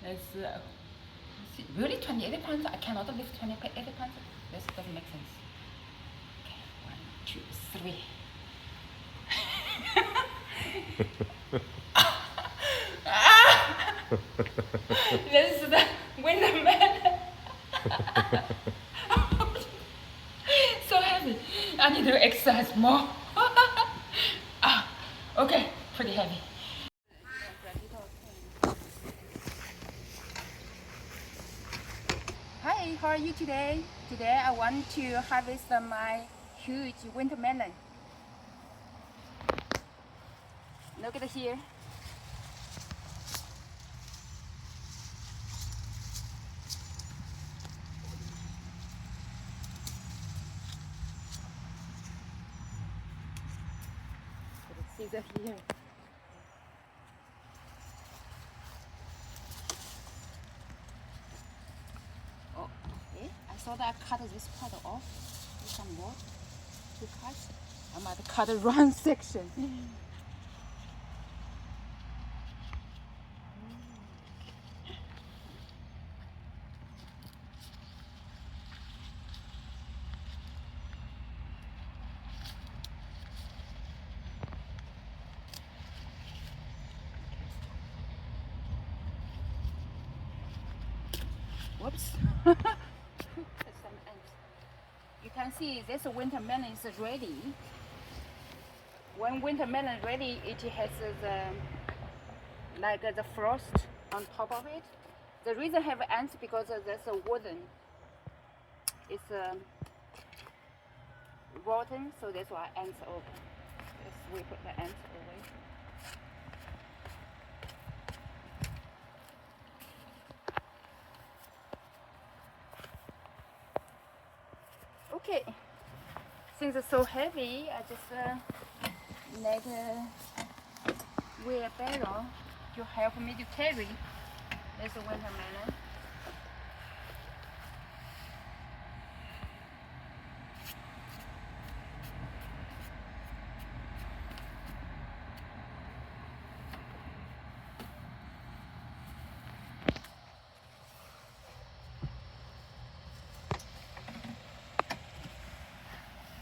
It's really 28 pounds. I cannot lift 28 pounds. This doesn't make sense. Okay, 1, 2, 3. This is the windmill. So heavy. I need to exercise more. Okay, pretty heavy. Hi, how are you today? Today I want to harvest my huge winter melon. Look at here. See that here. Oh, okay. I thought I cut this part off with some wood to cut. I might cut the wrong section. Whoops. Some ants. You can see this winter melon is ready. When winter melon ready, it has the frost on top of it. The reason I have ants because there's a wooden. It's rotten, so that's why ants open. We put the ants away. Okay, since it's so heavy, I just need a wheelbarrow to help me to carry this winter melon.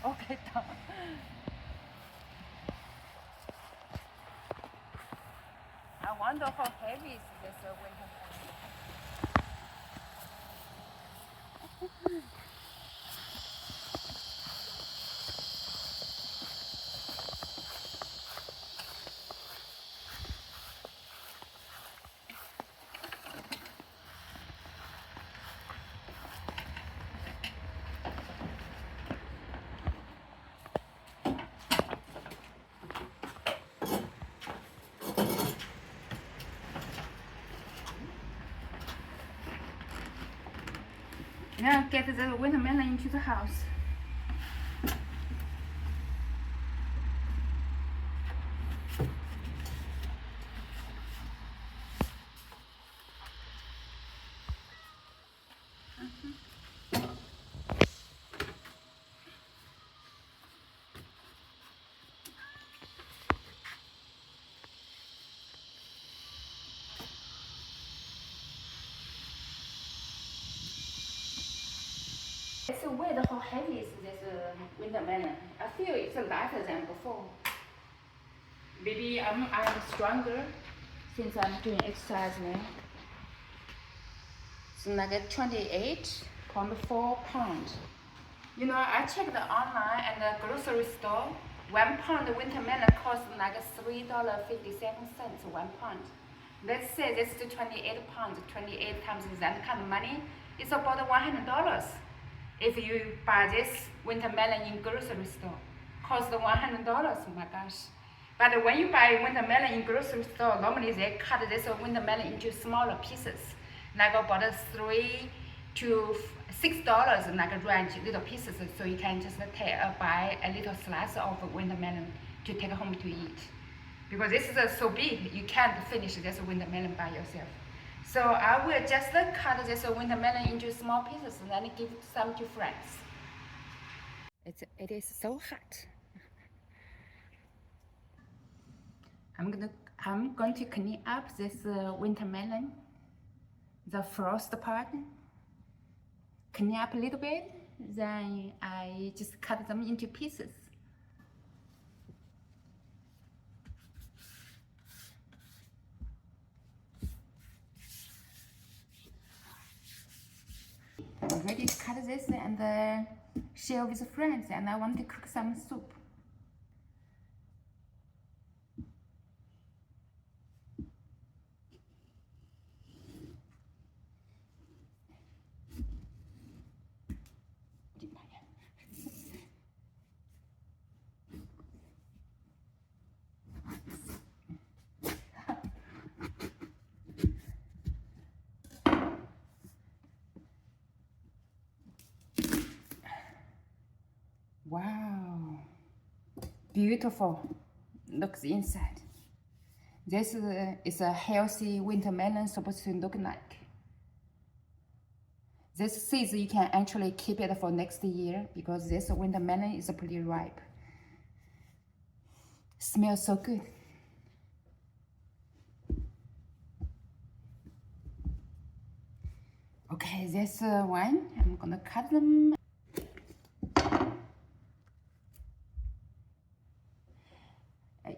Okay, done. I wonder how heavy is this winter melon. Now get the winter melon into the house. It's weird how heavy is this winter melon. I feel it's lighter than before. Maybe I'm stronger since I'm doing exercise now. It's like 28.4 pounds. You know, I checked online and the grocery store. 1 pound winter melon costs like $3.57 1 pound. Let's say this is 28 pounds, 28 times that kind of money. It's about $100. If you buy this winter melon in grocery store, costs $100. Oh my gosh! But when you buy winter melon in grocery store, normally they cut this winter melon into smaller pieces, like about $3 to $6, like a range little pieces. So you can just buy a little slice of winter melon to take home to eat. Because this is so big, you can't finish this winter melon by yourself. So I will just cut this winter melon into small pieces and then give some to friends. It is so hot. I'm going to clean up this winter melon. the frost part, clean up a little bit, then I just cut them into pieces. I'm ready to cut this and share with friends, and I want to cook some soup. Wow, beautiful. Looks inside. This is a healthy winter melon supposed to look like. This seeds you can actually keep it for next year because this winter melon is pretty ripe. Smells so good. Okay, this one, I'm gonna cut them.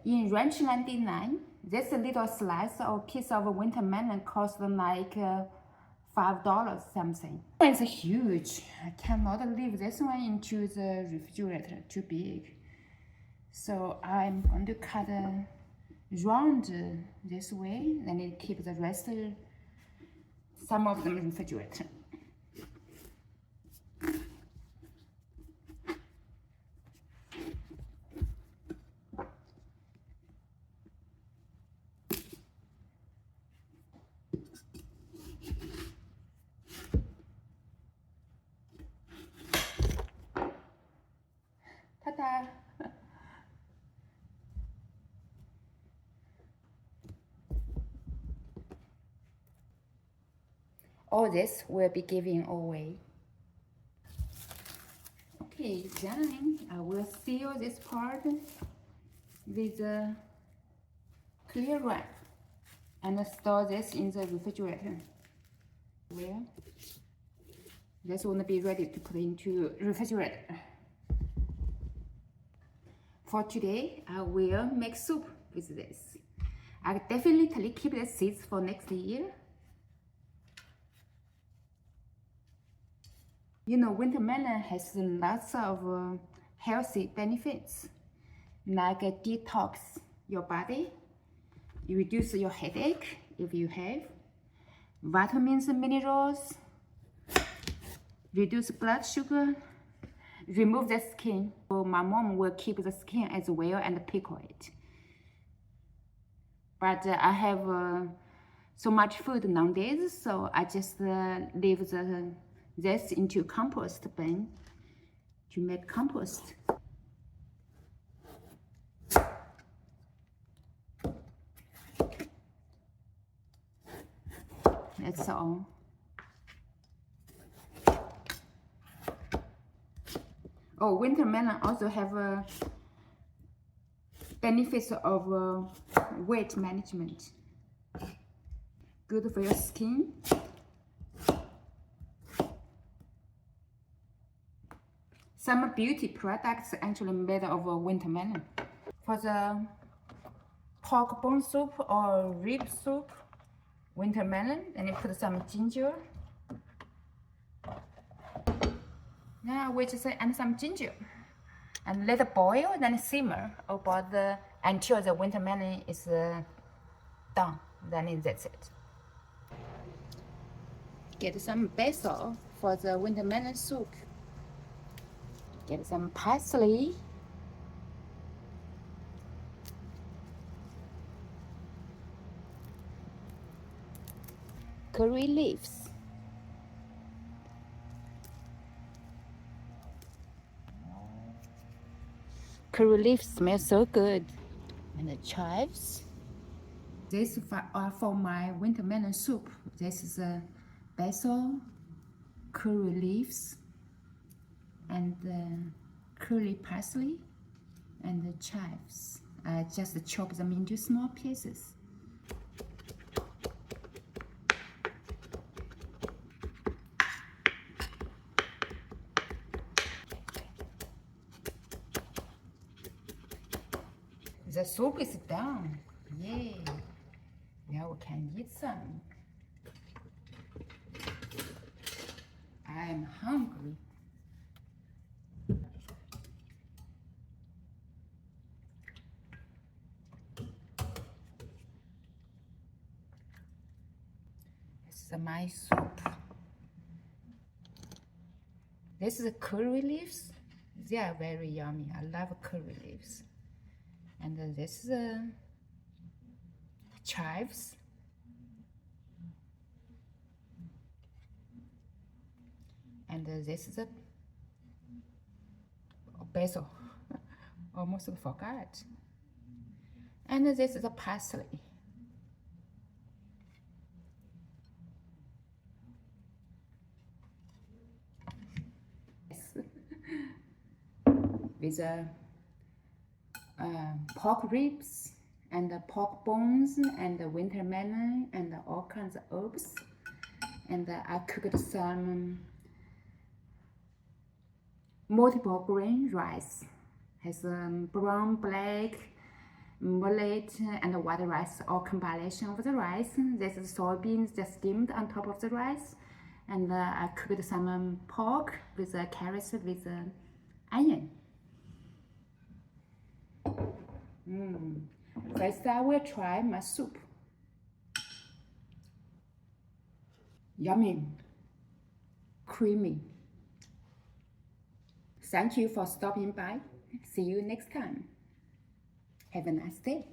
In Ranch 99, this little slice or piece of winter melon cost like $5 something. It's huge. I cannot leave this one into the refrigerator, too big. So I'm going to cut round this way, then it keep the rest, some of them in the refrigerator. Ta-da! All this will be given away. Okay, then I will seal this part with a clear wrap and store this in the refrigerator. Well, this will be ready to put into refrigerator. For today, I will make soup with this. I definitely keep the seeds for next year. You know, winter melon has lots of healthy benefits, like detox your body, you reduce your headache if you have, vitamins and minerals, reduce blood sugar, remove the skin. So my mom will keep the skin as well and pickle it. But I have so much food nowadays, so I just leave this into compost bin to make compost. That's all. Oh, winter melon also have benefits of weight management. Good for your skin. Some beauty products actually made of winter melon. For the pork bone soup or rib soup, winter melon, then you put some ginger. Now we just add some ginger and let it boil, then simmer about until the winter melon is done. Then that's it. Get some basil for the winter melon soup. Get some parsley. Curry leaves. Curry leaves smell so good. And the chives. This are for my winter melon soup. This is basil, curry leaves, and curly parsley, and the chives. I just chop them into small pieces. The soup is done. Yay. Now we can eat some. I am hungry. This is my soup. This is curry leaves. They are very yummy. I love curry leaves. And this is chives. And this is a basil. Almost forgot. And this is a parsley. With pork ribs and pork bones and winter melon and all kinds of herbs. And I cooked some multiple grain rice. Has brown, black, millet, and white rice, or combination of the rice. This is soybeans just steamed on top of the rice. And I cooked some pork with carrots with onion. First, I will try my soup. Yummy, creamy. Thank you for stopping by. See you next time. Have a nice day.